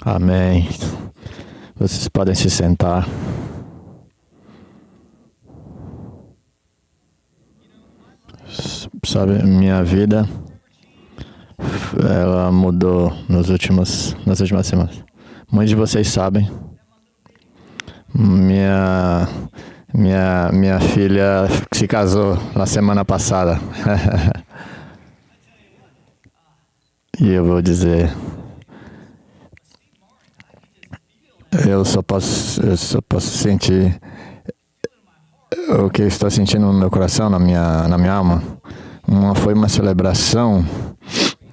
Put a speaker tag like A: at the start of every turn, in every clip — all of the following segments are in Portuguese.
A: Amém. Vocês podem se sentar. Sabe, minha vida, ela mudou nas últimas semanas. Muitos de vocês sabem. Minha filha se casou na semana passada. E eu vou dizer, eu só posso sentir o que eu estou sentindo no meu coração, na minha alma. Foi uma celebração,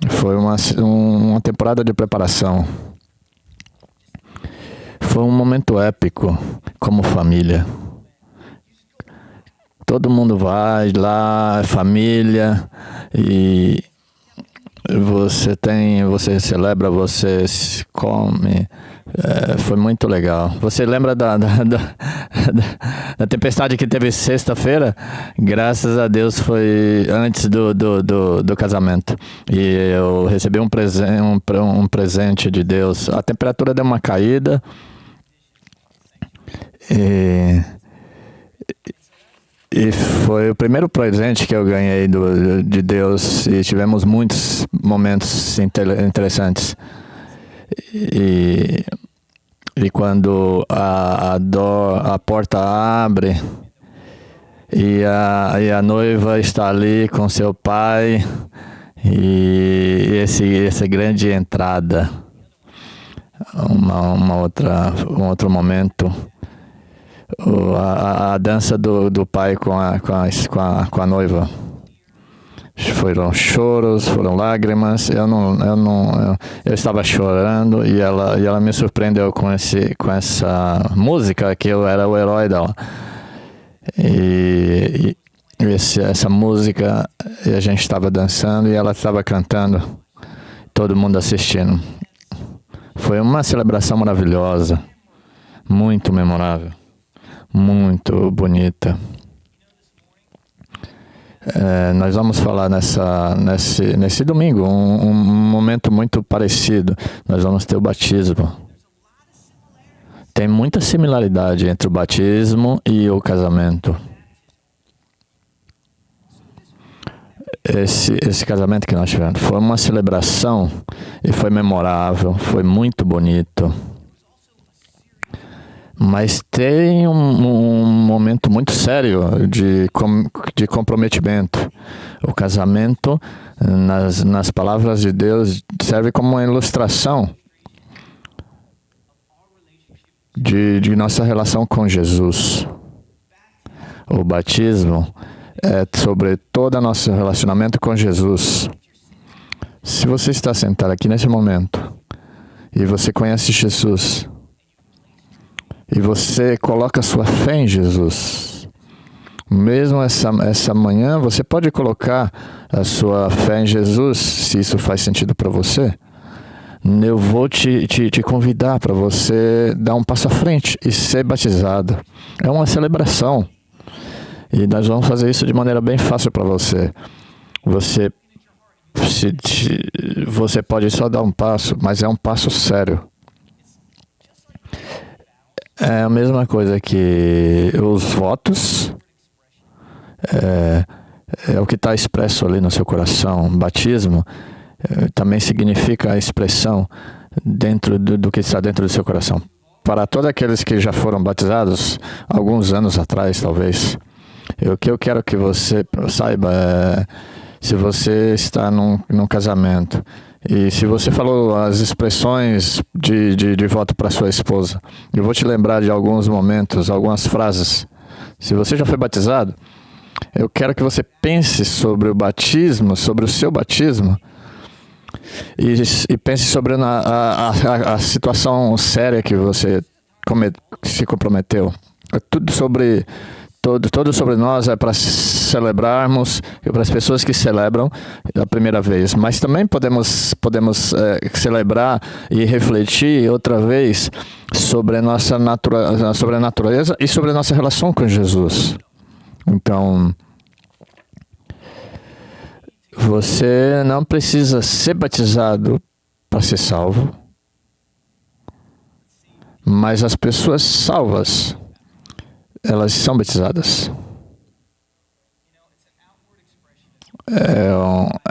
A: foi uma temporada de preparação. Foi um momento épico, como família. Todo mundo vai lá, família, e você celebra, você come. Foi muito legal. Você lembra da tempestade que teve sexta-feira? Graças a Deus foi antes do casamento. E eu recebi um presente de Deus. A temperatura deu uma caída. E foi o primeiro presente que eu ganhei de Deus. E tivemos muitos momentos interessantes. E quando a porta abre e a noiva está ali com seu pai, e essa grande entrada, um outro momento, a dança do pai com a noiva. Foram choros, foram lágrimas. Eu estava chorando e ela me surpreendeu com essa música, que eu era o herói dela. E essa música, e a gente estava dançando e ela estava cantando, todo mundo assistindo. Foi uma celebração maravilhosa, muito memorável, muito bonita. Nós vamos falar nesse domingo, um momento muito parecido. Nós vamos ter o batismo. Tem muita similaridade entre o batismo e o casamento. Esse casamento que nós tivemos foi uma celebração e foi memorável, foi muito bonito. Mas tem um momento muito sério de comprometimento. O casamento, nas palavras de Deus, serve como uma ilustração de nossa relação com Jesus. O batismo é sobre todo o nosso relacionamento com Jesus. Se você está sentado aqui nesse momento e você conhece Jesus, e você coloca sua fé em Jesus, mesmo essa manhã, você pode colocar a sua fé em Jesus, se isso faz sentido para você. Eu vou te convidar para você dar um passo à frente e ser batizado. É uma celebração. E nós vamos fazer isso de maneira bem fácil para você. Você pode só dar um passo, mas é um passo sério. É a mesma coisa que os votos, é o que está expresso ali no seu coração. Batismo também significa a expressão dentro do que está dentro do seu coração. Para todos aqueles que já foram batizados, alguns anos atrás, talvez, o que eu quero que você saiba é, se você está num casamento, e se você falou as expressões de voto para sua esposa, eu vou te lembrar de alguns momentos, algumas frases. Se você já foi batizado, eu quero que você pense sobre o batismo, sobre o seu batismo, e pense sobre a situação séria que você se comprometeu. Tudo sobre nós é para celebrarmos, e para as pessoas que celebram a primeira vez. Mas também podemos celebrar e refletir outra vez sobre a nossa natureza e sobre a nossa relação com Jesus. Então, você não precisa ser batizado para ser salvo. Mas as pessoas salvas, elas são batizadas.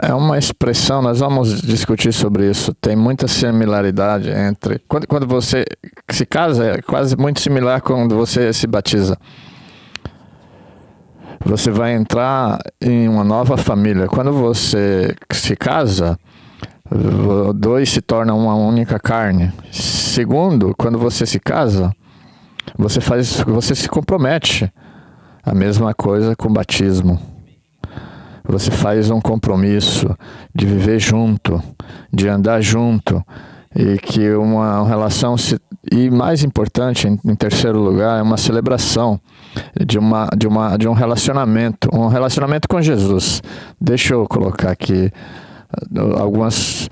A: É uma expressão, nós vamos discutir sobre isso. Tem muita similaridade entre... Quando você se casa, é quase muito similar quando você se batiza. Você vai entrar em uma nova família. Quando você se casa, dois se tornam uma única carne. Segundo, quando você se casa, você se compromete. A mesma coisa com o batismo. Você faz um compromisso de viver junto, de andar junto, e que uma relação e mais importante, em terceiro lugar, é uma celebração de um relacionamento com Jesus. Deixa eu colocar aqui algumas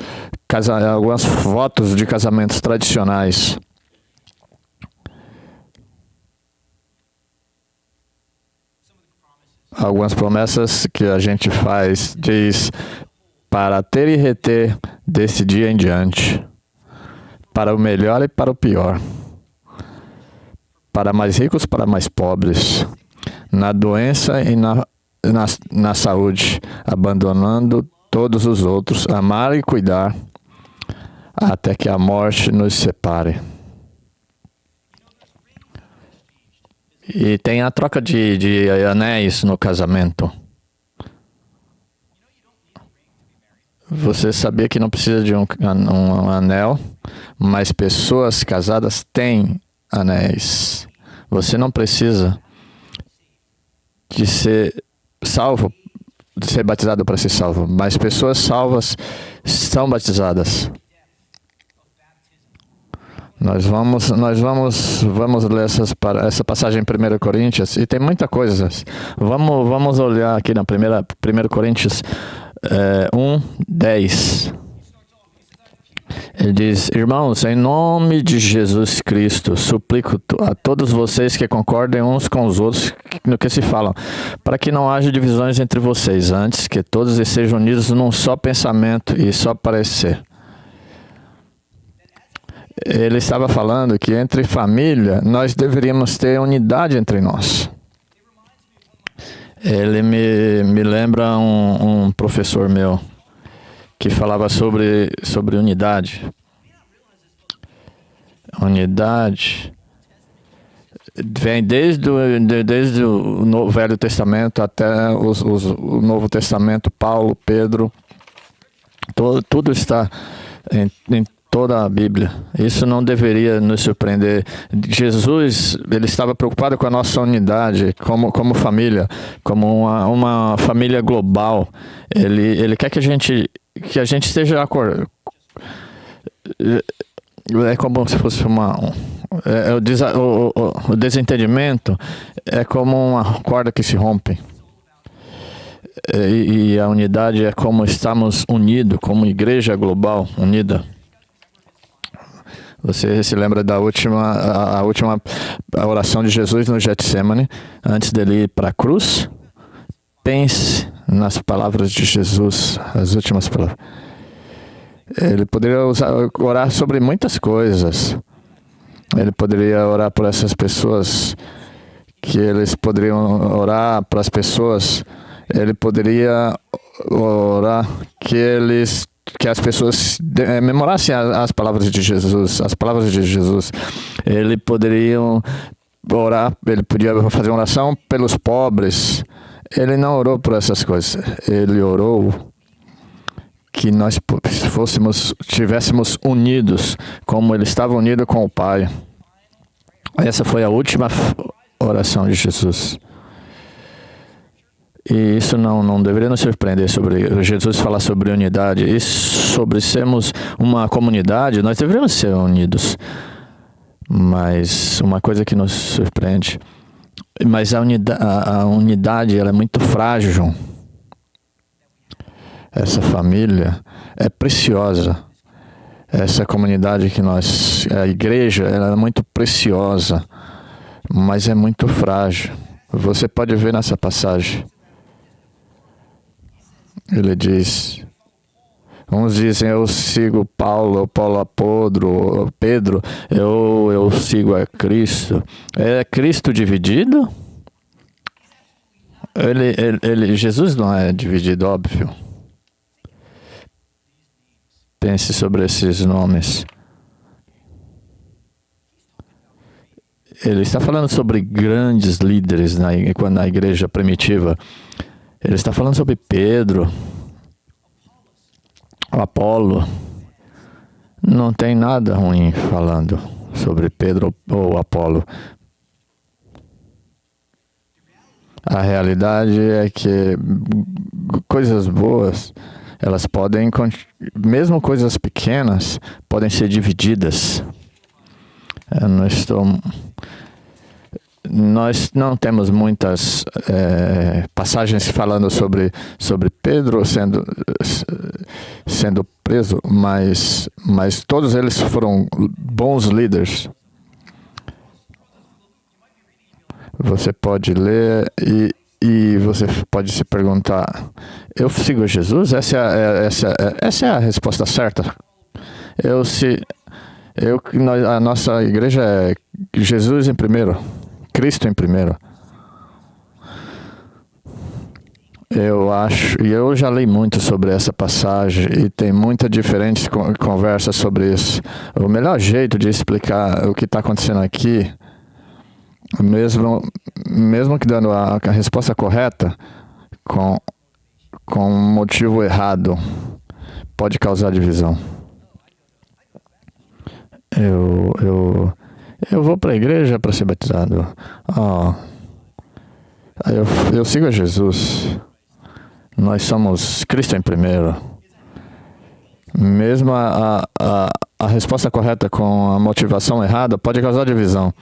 A: fotos de casamentos tradicionais. Algumas promessas que a gente faz, diz, para ter e reter desse dia em diante, para o melhor e para o pior, para mais ricos, para mais pobres, na doença e na saúde, abandonando todos os outros, amar e cuidar, até que a morte nos separe. E tem a troca de anéis no casamento. Você sabia que não precisa de um anel, mas pessoas casadas têm anéis. Você não precisa de ser salvo, de ser batizado para ser salvo, mas pessoas salvas são batizadas. Nós vamos ler essa passagem em 1 Coríntios, e tem muita coisa. Vamos olhar aqui na 1 Coríntios 1:10. Ele diz: irmãos, em nome de Jesus Cristo, suplico a todos vocês que concordem uns com os outros no que se falam, para que não haja divisões entre vocês, antes que todos estejam unidos num só pensamento e só parecer. Ele estava falando que entre família nós deveríamos ter unidade entre nós. Ele me lembra um professor meu que falava sobre unidade. Unidade vem desde o Velho Testamento até o Novo Testamento, Paulo, Pedro. Tudo está em toda a Bíblia. Isso não deveria nos surpreender. Jesus, ele estava preocupado com a nossa unidade como família, como uma família global. Ele quer que a gente esteja acordado. É como se fosse o desentendimento é como uma corda que se rompe. E a unidade é como estamos unidos, como igreja global unida. Você se lembra da última oração de Jesus no Getsemane, antes dele ir para a cruz? Pense nas palavras de Jesus, as últimas palavras. Ele poderia orar sobre muitas coisas. Ele poderia orar por essas pessoas, que eles poderiam orar para as pessoas. Ele poderia orar que as pessoas memorassem as palavras de Jesus, Ele poderia orar, ele podia fazer uma oração pelos pobres. Ele não orou por essas coisas. Ele orou que nós estivéssemos unidos, como ele estava unido com o Pai. Essa foi a última oração de Jesus. E isso não deveria nos surpreender sobre Jesus falar sobre unidade e sobre sermos uma comunidade. Nós deveríamos ser unidos. Mas uma coisa que nos surpreende, mas a unidade ela é muito frágil. Essa família é preciosa. Essa comunidade a igreja, ela é muito preciosa, mas é muito frágil. Você pode ver nessa passagem. Ele diz: Uns dizem, eu sigo Paulo, Pedro, eu sigo a Cristo. É Cristo dividido? Jesus não é dividido, óbvio. Pense sobre esses nomes. Ele está falando sobre grandes líderes na igreja primitiva. Ele está falando sobre Pedro, o Apolo. Não tem nada ruim falando sobre Pedro ou Apolo. A realidade é que coisas boas, elas podem, mesmo coisas pequenas, podem ser divididas. Nós não temos muitas passagens falando sobre Pedro sendo preso, mas todos eles foram bons líderes. Você pode ler e você pode se perguntar, eu sigo Jesus? Essa é a resposta certa. A nossa igreja é Jesus em primeiro, Cristo em primeiro. Eu acho, e eu já li muito sobre essa passagem e tem muita diferente conversa sobre isso. O melhor jeito de explicar o que está acontecendo aqui, mesmo que dando a resposta correta, com um motivo errado, pode causar divisão. Eu vou para a igreja para ser batizado. Eu sigo a Jesus. Nós somos Cristo em primeiro. Mesmo a resposta correta com a motivação errada pode causar divisão.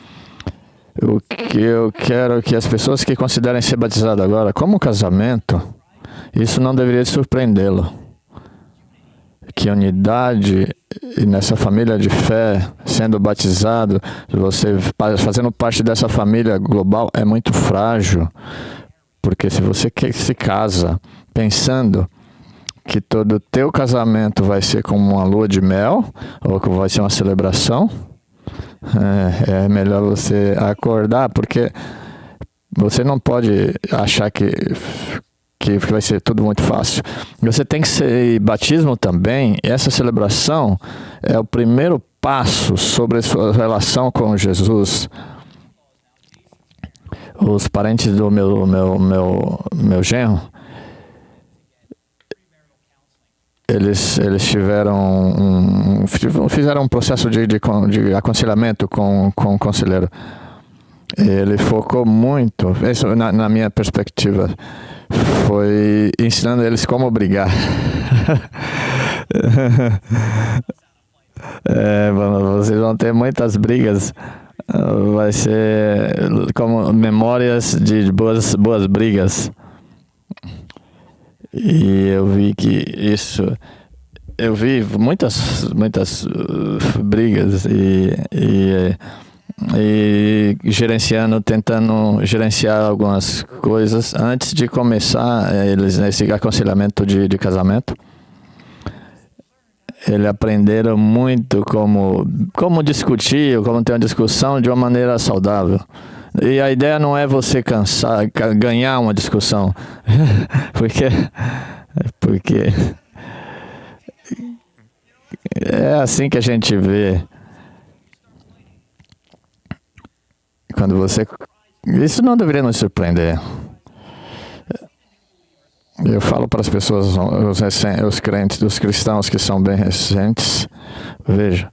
A: O que eu quero que as pessoas que considerem ser batizadas agora como um casamento, isso não deveria surpreendê-lo. Que unidade nessa família de fé, sendo batizado, você fazendo parte dessa família global é muito frágil. Porque se você se casa pensando que todo teu casamento vai ser como uma lua de mel, ou que vai ser uma celebração, é melhor você acordar, porque você não pode achar que vai ser tudo muito fácil. Você tem que ser batismo também. Essa celebração é o primeiro passo sobre a sua relação com Jesus. Os parentes do meu genro, eles fizeram um processo de aconselhamento com o conselheiro. Ele focou muito, isso na minha perspectiva, foi ensinando eles como brigar. Vocês vão ter muitas brigas. Vai ser como memórias de boas brigas. E eu vi que eu vi muitas brigas e tentando gerenciar algumas coisas antes de começar eles nesse aconselhamento de casamento. Eles aprenderam muito como discutir, como ter uma discussão de uma maneira saudável. E a ideia não é você ganhar uma discussão, porque é assim que a gente vê. Isso não deveria nos surpreender. Eu falo para as pessoas, os crentes, os cristãos que são bem recentes, veja,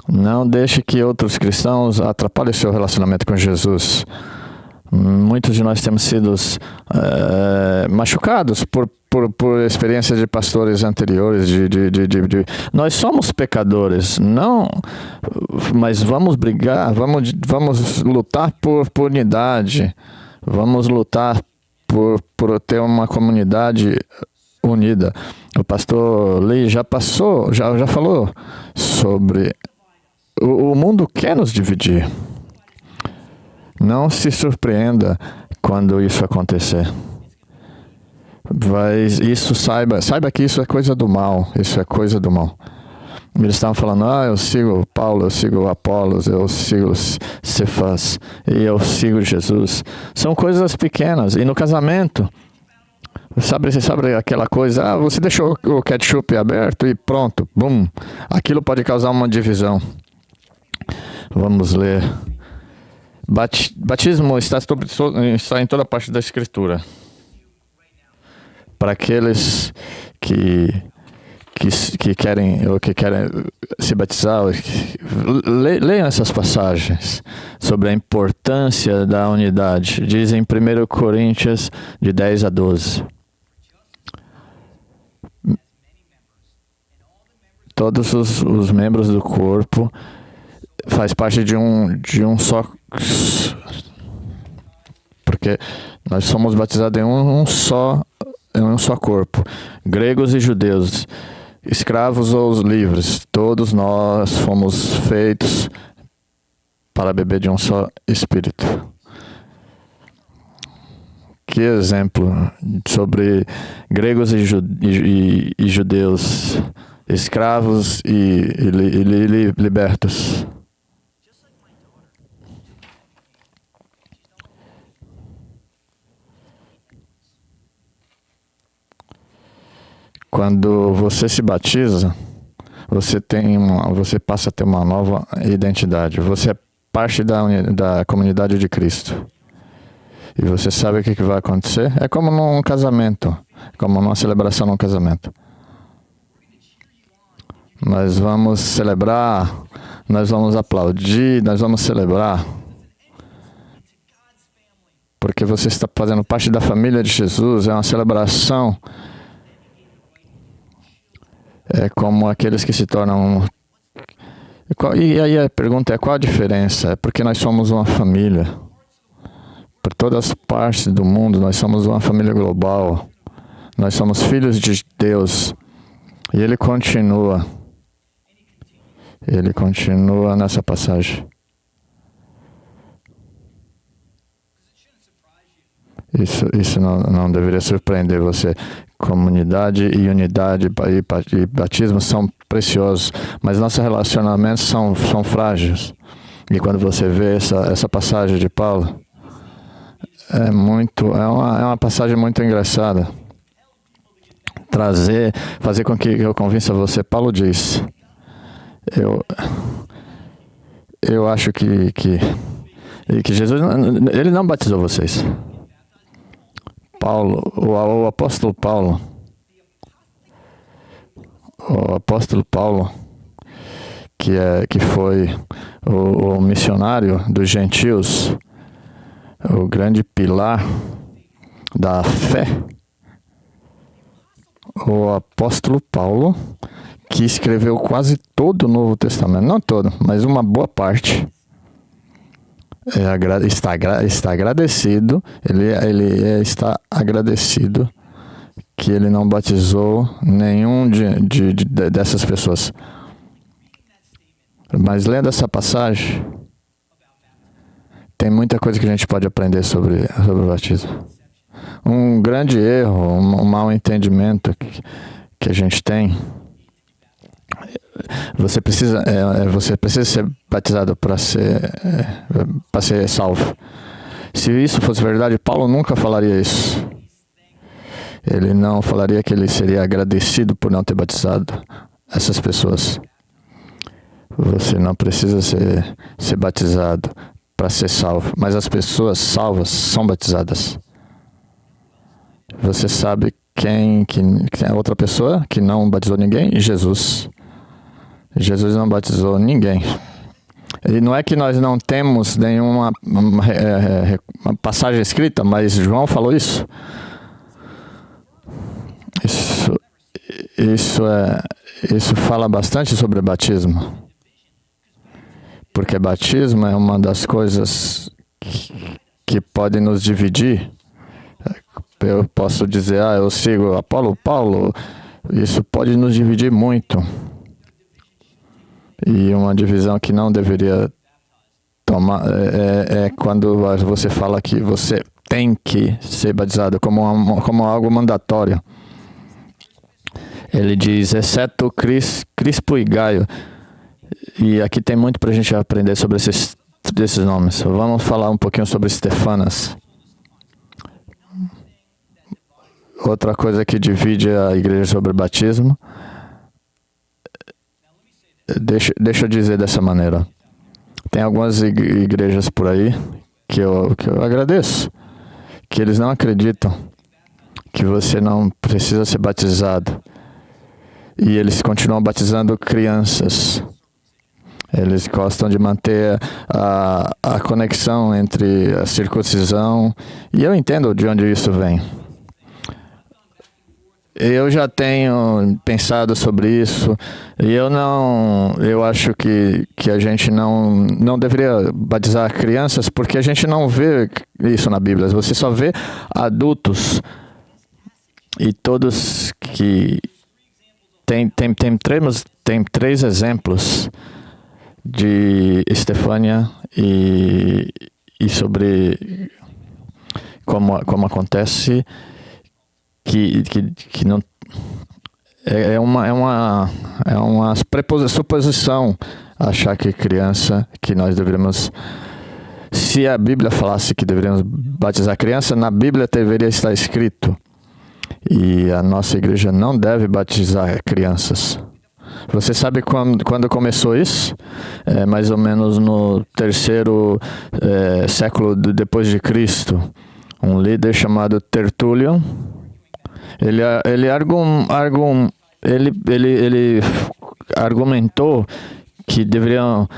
A: não deixe que outros cristãos atrapalhem o seu relacionamento com Jesus. Muitos de nós temos sido machucados por experiências de pastores anteriores. Nós somos pecadores, não, mas vamos brigar, vamos lutar por unidade, vamos lutar por ter uma comunidade unida. O pastor Lee já falou sobre o mundo quer nos dividir. Não se surpreenda quando isso acontecer. saiba que isso é coisa do mal, isso é coisa do mal. Eles estavam falando, eu sigo Paulo, eu sigo Apolos, eu sigo Cefas, e eu sigo Jesus. São coisas pequenas. E no casamento, sabe aquela coisa, você deixou o ketchup aberto e pronto, bum. Aquilo pode causar uma divisão. Vamos ler. Batismo está em toda parte da Escritura. Para aqueles que querem ou que querem se batizar, leiam essas passagens sobre a importância da unidade. Diz em 1 Coríntios de 10 a 12. Todos os membros do corpo faz parte de um só, porque nós somos batizados em um só corpo, gregos e judeus, escravos ou livres, todos nós fomos feitos para beber de um só Espírito. Que exemplo sobre gregos e judeus, escravos e libertos. Quando você se batiza, você passa a ter uma nova identidade. Você é parte da comunidade de Cristo. E você sabe o que vai acontecer? É como num casamento, como numa celebração num casamento. Nós vamos celebrar, nós vamos aplaudir, nós vamos celebrar. Porque você está fazendo parte da família de Jesus, é uma celebração. É como aqueles que se tornam... E aí a pergunta é, qual a diferença? É porque nós somos uma família. Por todas as partes do mundo, nós somos uma família global. Nós somos filhos de Deus. E Ele continua nessa passagem. Isso não deveria surpreender você. Comunidade e unidade e batismo são preciosos, mas nossos relacionamentos são frágeis. E quando você vê essa passagem de Paulo, é uma passagem muito engraçada. Fazer com que eu convença você. Paulo diz, eu acho que Jesus, ele não batizou vocês. O apóstolo Paulo, que foi o missionário dos gentios, o grande pilar da fé, o apóstolo Paulo, que escreveu quase todo o Novo Testamento, não todo, mas uma boa parte, está agradecido, ele está agradecido que ele não batizou nenhum dessas pessoas. Mas lendo essa passagem, tem muita coisa que a gente pode aprender sobre o batismo. Um grande erro, um mau entendimento que a gente tem. Você precisa ser batizado para ser salvo. Se isso fosse verdade, Paulo nunca falaria isso. Ele não falaria que ele seria agradecido por não ter batizado essas pessoas. Você não precisa ser batizado para ser salvo, mas as pessoas salvas são batizadas. Você sabe quem é outra pessoa que não batizou ninguém? Jesus. Jesus não batizou ninguém. E não é que nós não temos nenhuma uma passagem escrita, mas João falou isso. Isso fala bastante sobre batismo. Porque batismo é uma das coisas que pode nos dividir. Eu posso dizer, eu sigo Apolo, Paulo. Isso pode nos dividir muito. E uma divisão que não deveria tomar é quando você fala que você tem que ser batizado, como algo mandatório. Ele diz, exceto Crispo e Gaio. E aqui tem muito para a gente aprender sobre esses nomes. Vamos falar um pouquinho sobre Stefanas. Outra coisa que divide a igreja sobre o batismo. Deixa eu dizer dessa maneira. Tem algumas igrejas por aí que eu agradeço, que eles não acreditam que você não precisa ser batizado. E eles continuam batizando crianças. Eles gostam de manter a conexão entre a circuncisão. E eu entendo de onde isso vem. Eu já tenho pensado sobre isso. E eu acho que a gente não deveria batizar crianças, porque a gente não vê isso na Bíblia. Você só vê adultos. E todos que... Tem 3 exemplos de Estefânia e sobre como acontece que não é uma suposição achar que criança, que nós deveríamos, se a Bíblia falasse que deveríamos batizar criança, na Bíblia deveria estar escrito, e a nossa igreja não deve batizar crianças. Você sabe quando começou isso? Mais ou menos no 3º século depois de Cristo. Um líder chamado Tertulian. Ele argumentou que deveriam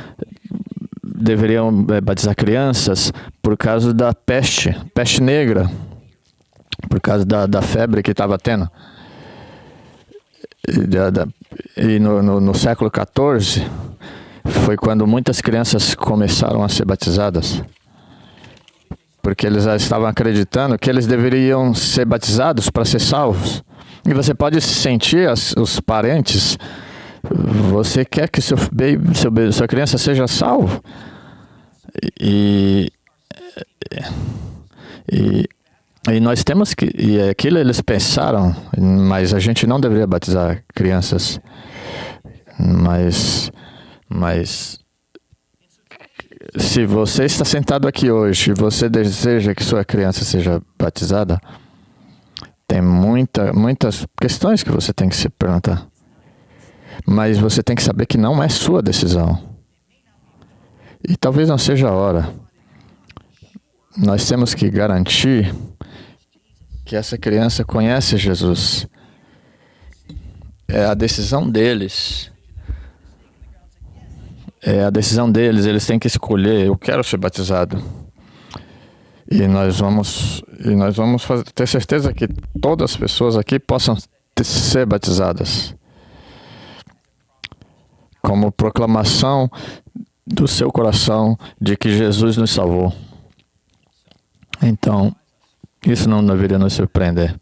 A: batizar crianças por causa da peste negra, por causa da febre que estava tendo. E no século XIV foi quando muitas crianças começaram a ser batizadas, porque eles estavam acreditando que eles deveriam ser batizados para ser salvos. E você pode sentir os parentes. Você quer que sua criança seja salvo? E nós temos que... E aquilo eles pensaram, mas a gente não deveria batizar crianças. Mas se você está sentado aqui hoje e você deseja que sua criança seja batizada, tem muitas questões que você tem que se perguntar. Mas você tem que saber que não é sua decisão. E talvez não seja a hora. Nós temos que garantir que essa criança conhece Jesus. É a decisão deles. Eles têm que escolher, eu quero ser batizado. E nós vamos ter certeza que todas as pessoas aqui possam ser batizadas. Como proclamação do seu coração de que Jesus nos salvou. Então, isso não deveria nos surpreender.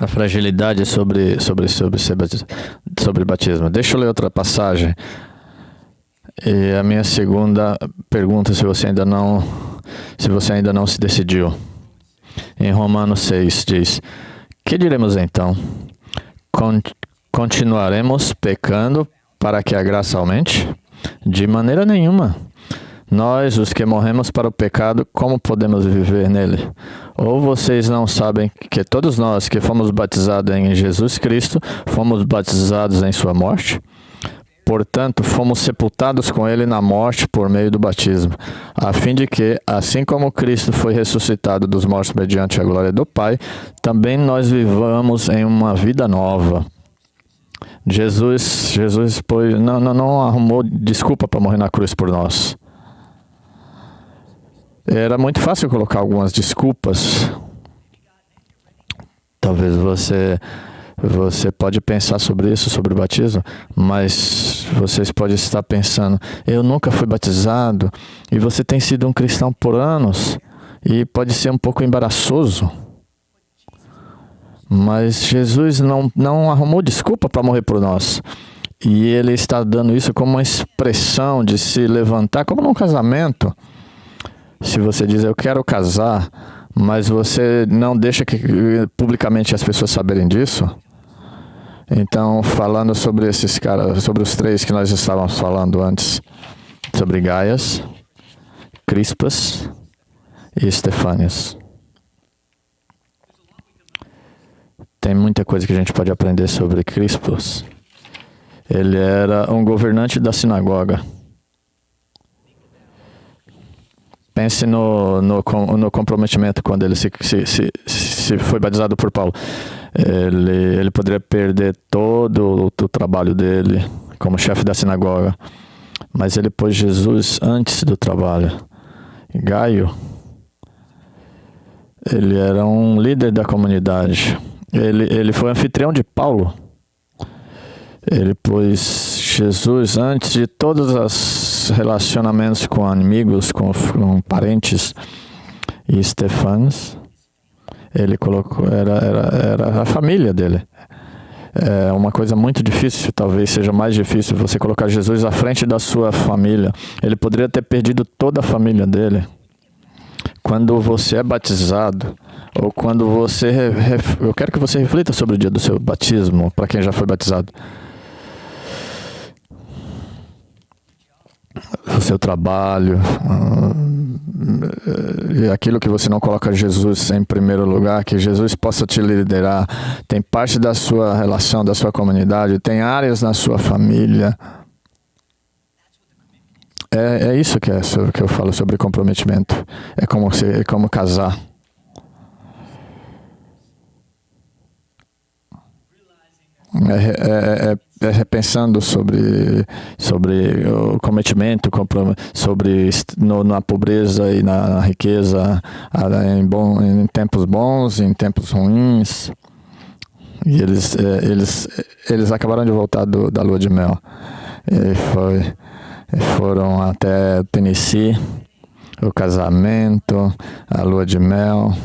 A: A fragilidade sobre batismo. Deixa eu ler outra passagem. E a minha segunda pergunta, se você ainda não se decidiu. Em Romanos 6 diz: que diremos então? Continuaremos pecando para que a graça aumente? De maneira nenhuma. Nós, os que morremos para o pecado, como podemos viver nele? Ou vocês não sabem que todos nós que fomos batizados em Jesus Cristo, fomos batizados em sua morte? Portanto, fomos sepultados com ele na morte por meio do batismo, a fim de que, assim como Cristo foi ressuscitado dos mortos mediante a glória do Pai, também nós vivamos em uma vida nova. Jesus não arrumou desculpa para morrer na cruz por nós. Era muito fácil colocar algumas desculpas. Talvez você pode pensar sobre isso, sobre o batismo, mas vocês podem estar pensando, eu nunca fui batizado, e você tem sido um cristão por anos, e pode ser um pouco embaraçoso. Mas Jesus não arrumou desculpa para morrer por nós. E ele está dando isso como uma expressão de se levantar, como num casamento. Se você diz, eu quero casar, mas você não deixa que publicamente as pessoas saberem disso. Então, falando sobre esses caras, sobre os três que nós estávamos falando antes, sobre Gaias, Crispas e Estefânias. Tem muita coisa que a gente pode aprender sobre Crispus. Ele era um governante da sinagoga. Pense no comprometimento quando ele se foi batizado por Paulo. Ele poderia perder todo o trabalho dele como chefe da sinagoga. Mas ele pôs Jesus antes do trabalho. Gaio, ele era um líder da comunidade. Ele foi anfitrião de Paulo. Ele pôs Jesus antes de todos os relacionamentos com amigos, com parentes. E Estefanos, ele colocou, era a família dele. É uma coisa muito difícil, talvez seja mais difícil você colocar Jesus à frente da sua família. Ele poderia ter perdido toda a família dele. Quando você é batizado, ou quando você... Eu quero que você reflita sobre o dia do seu batismo, para quem já foi batizado. O seu trabalho, aquilo que você não coloca Jesus em primeiro lugar, que Jesus possa te liderar. Tem parte da sua relação, da sua comunidade, tem áreas na sua família. É isso que eu falo sobre comprometimento. É como casar. Repensando sobre o cometimento, sobre na pobreza e na riqueza, em tempos bons, em tempos ruins. E eles acabaram de voltar da lua de mel. Foram até Tennessee, o casamento, a lua de mel.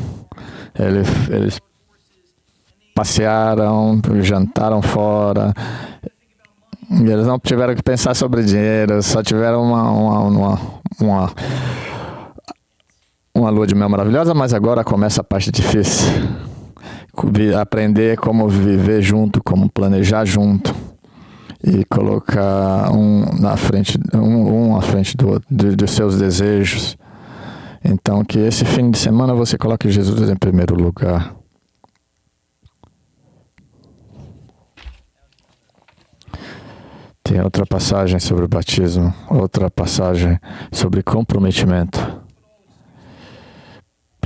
A: Eles passearam, jantaram fora. E eles não tiveram que pensar sobre dinheiro, só tiveram uma lua de mel maravilhosa, mas agora começa a parte difícil. Aprender como viver junto, como planejar junto. E colocar um à frente do outro, dos seus desejos. Então, que esse fim de semana você coloque Jesus em primeiro lugar. Tem outra passagem sobre o batismo, outra passagem sobre comprometimento.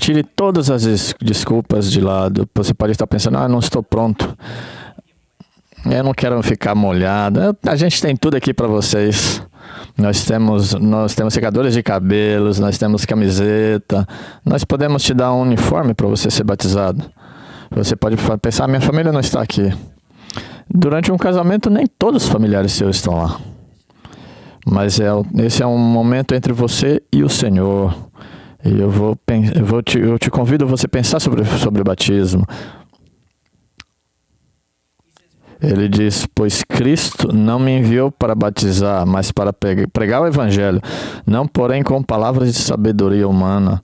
A: Tire todas as desculpas de lado. Você pode estar pensando, não estou pronto. Eu não quero ficar molhado. A gente tem tudo aqui para vocês. Nós temos secadores de cabelos, nós temos camiseta. Nós podemos te dar um uniforme para você ser batizado. Você pode pensar, minha família não está aqui. Durante um casamento, nem todos os familiares seus estão lá. Mas esse é um momento entre você e o Senhor. E eu te convido a você pensar sobre o batismo. Ele diz, pois Cristo não me enviou para batizar, mas para pregar o Evangelho, não porém com palavras de sabedoria humana,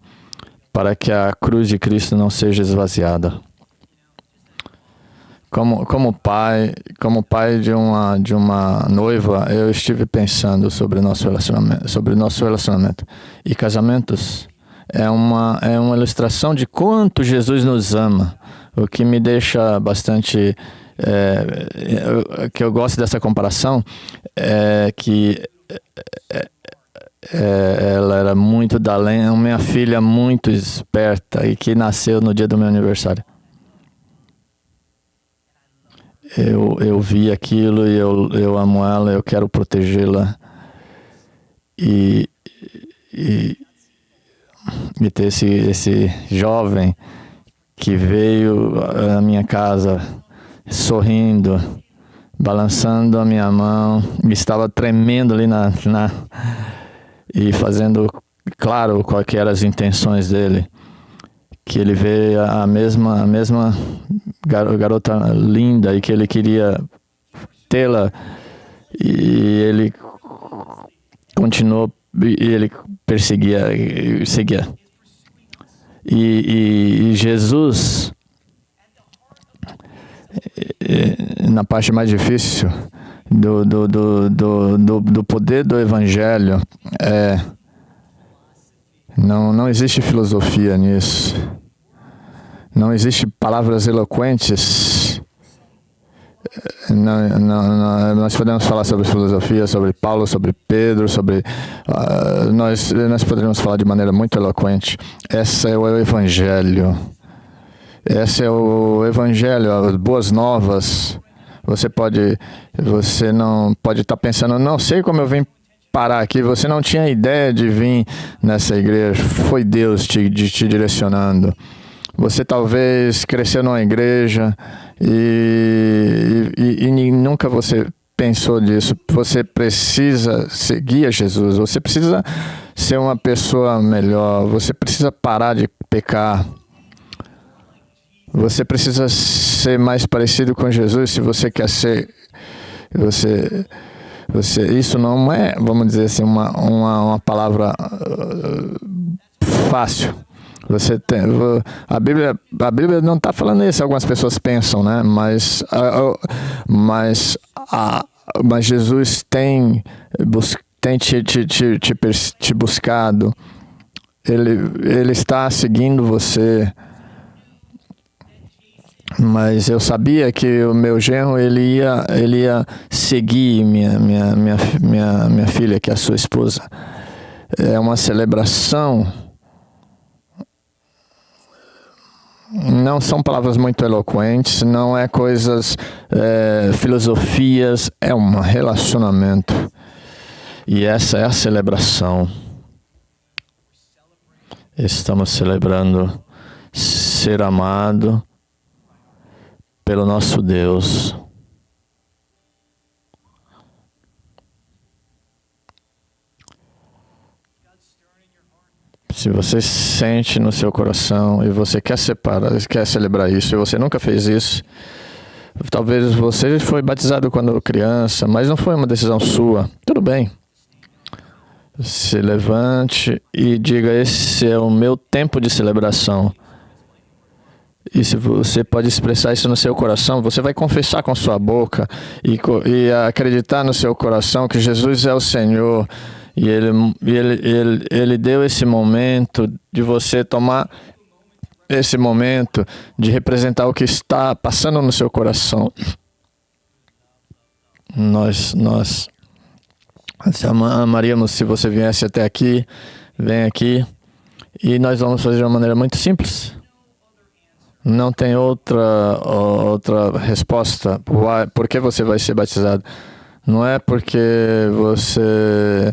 A: para que a cruz de Cristo não seja esvaziada. Como pai de uma noiva, eu estive pensando sobre nosso relacionamento. E casamentos é uma ilustração de quanto Jesus nos ama, o que me deixa bastante... que eu gosto dessa comparação é que ela era muito da lenha, minha filha muito esperta e que nasceu no dia do meu aniversário. Eu vi aquilo e eu amo ela, eu quero protegê-la e ter esse jovem que veio à minha casa sorrindo, balançando a minha mão, estava tremendo ali e fazendo claro quais eram as intenções dele, que ele vê a mesma garota linda e que ele queria tê-la, e ele continuou, e ele perseguia e seguia. E Jesus, na parte mais difícil do poder do Evangelho, não existe filosofia nisso. Não existe palavras eloquentes. Nós podemos falar sobre filosofia, sobre Paulo, sobre Pedro, nós poderíamos falar de maneira muito eloquente. Esse é o Evangelho. Esse é o Evangelho, as boas novas. Você não pode estar pensando, não sei como eu vim parar aqui. Você não tinha ideia de vir nessa igreja. Foi Deus te direcionando. Você talvez cresceu numa igreja e nunca você pensou disso. Você precisa seguir a Jesus. Você precisa ser uma pessoa melhor. Você precisa parar de pecar. Você precisa ser mais parecido com Jesus se você quer ser. Isso não é, vamos dizer assim, uma palavra fácil. A Bíblia não está falando isso, algumas pessoas pensam, né? Mas Jesus tem te buscado. Ele está seguindo você. Mas eu sabia que o meu genro ele ia seguir minha filha, que é a sua esposa. É uma celebração. Não são palavras muito eloquentes, não é coisas, filosofias, é um relacionamento. E essa é a celebração. Estamos celebrando ser amado pelo nosso Deus. Se você sente no seu coração e você quer celebrar isso, e você nunca fez isso, talvez você foi batizado quando criança, mas não foi uma decisão sua, tudo bem. Se levante e diga, esse é o meu tempo de celebração. E se você pode expressar isso no seu coração, você vai confessar com sua boca e acreditar no seu coração que Jesus é o Senhor. E ele deu esse momento de você tomar esse momento de representar o que está passando no seu coração. Nós amaríamos se você viesse até aqui, vem aqui, e nós vamos fazer de uma maneira muito simples. Não tem outra resposta. Por que você vai ser batizado? Não é porque você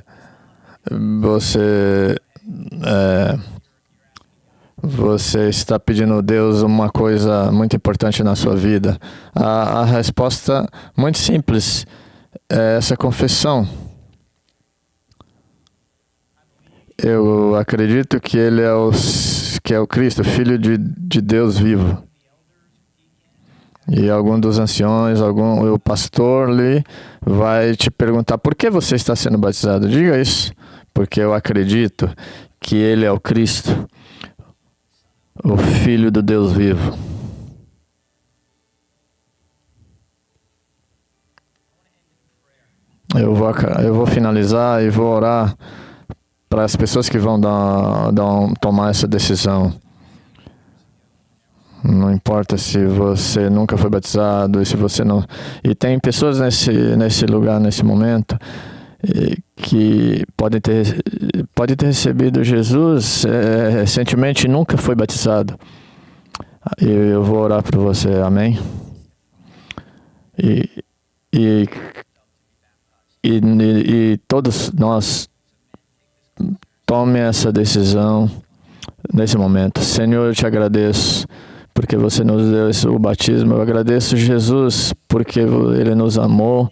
A: está pedindo a Deus uma coisa muito importante na sua vida. A resposta muito simples é essa confissão. Eu acredito que Ele é o Cristo, Filho de Deus vivo. E algum dos anciões, o pastor ali vai te perguntar por que você está sendo batizado. Diga isso, porque eu acredito que Ele é o Cristo, o Filho do Deus vivo. Eu vou finalizar e vou orar para as pessoas que vão tomar essa decisão. Não importa se você nunca foi batizado, e se você não... E tem pessoas nesse lugar, nesse momento, que podem ter recebido Jesus recentemente e nunca foi batizado. Eu vou orar por você, amém? E todos nós tome essa decisão nesse momento. Senhor, eu te agradeço porque você nos deu o batismo. Eu agradeço, Jesus, porque Ele nos amou.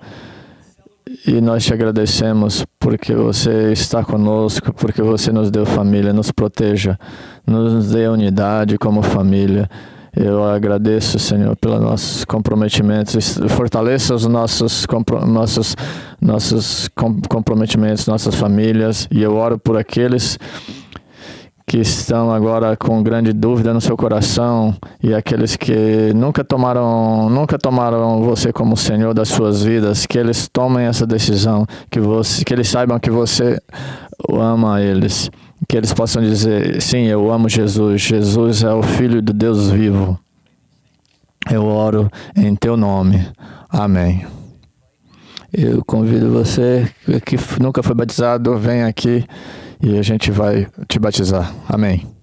A: E nós te agradecemos porque você está conosco, porque você nos deu família. Nos proteja, nos dê unidade como família. Eu agradeço, Senhor, pelos nossos comprometimentos. Fortaleça os nossos comprometimentos, nossas famílias. E eu oro por aqueles que estão agora com grande dúvida no seu coração e aqueles que nunca tomaram você como Senhor das suas vidas, que eles tomem essa decisão, que eles saibam que você ama eles, que eles possam dizer, sim, eu amo Jesus, Jesus é o Filho de Deus vivo. Eu oro em teu nome. Amém. Eu convido você que nunca foi batizado, vem aqui e a gente vai te batizar. Amém.